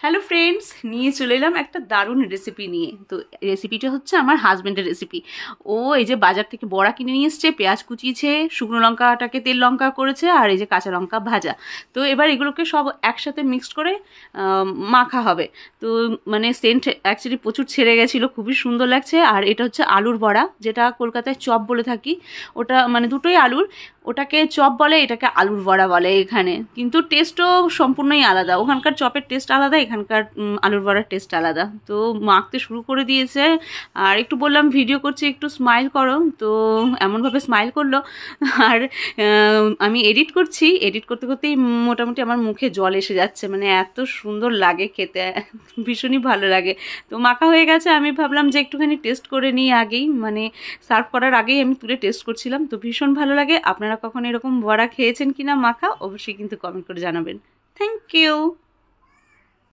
Hello friends, নিয়ে চলে এলাম একটা দারুণ রেসিপি নিয়ে। তো রেসিপিটা হচ্ছে আমার হাজব্যান্ডের রেসিপি। ও এই যে বাজার থেকে বড়া কিনে নিয়ে এসছে, পেঁয়াজ কুচিয়েছে, শুকনো লঙ্কাটাকে তেল লঙ্কা করেছে, আর এই যে কাঁচা লঙ্কা ভাজা। তো এবার এগুলোকে সব একসাথে মিক্সড করে মাখা হবে। তো মানে সেন্ট অ্যাকচুয়ালি প্রচুর ছেড়ে গেছিলো, খুবই সুন্দর লাগছে। আর এটা হচ্ছে আলুর বড়া, যেটা কলকাতায় চপ বলে থাকি। ওটা মানে দুটোই আলুর, ওটাকে চপ বলে, এটাকে আলুর বড়া বলে এখানে। কিন্তু টেস্টও সম্পূর্ণই আলাদা, ওখানকার চপের টেস্ট আলাদা, এখানকার আলুর বড়ার টেস্ট আলাদা। তো মাখতে শুরু করে দিয়েছে, আর একটু বললাম ভিডিও করছি, একটু স্মাইল করো, তো এমনভাবে স্মাইল করলো। আর আমি এডিট করছি, এডিট করতে করতেই মোটামুটি আমার মুখে জল এসে যাচ্ছে, মানে এত সুন্দর লাগে খেতে, ভীষণই ভালো লাগে। তো মাখা হয়ে গেছে, আমি ভাবলাম যে একটুখানি টেস্ট করে নিই আগেই, মানে সার্ভ করার আগেই আমি তুলে টেস্ট করছিলাম। তো ভীষণ ভালো লাগে। আপনারা কখন এরকম বড়া খেয়েছেন কিনা মাখা, অবশ্যই কিন্তু কমেন্ট করে জানাবেন। Thank you.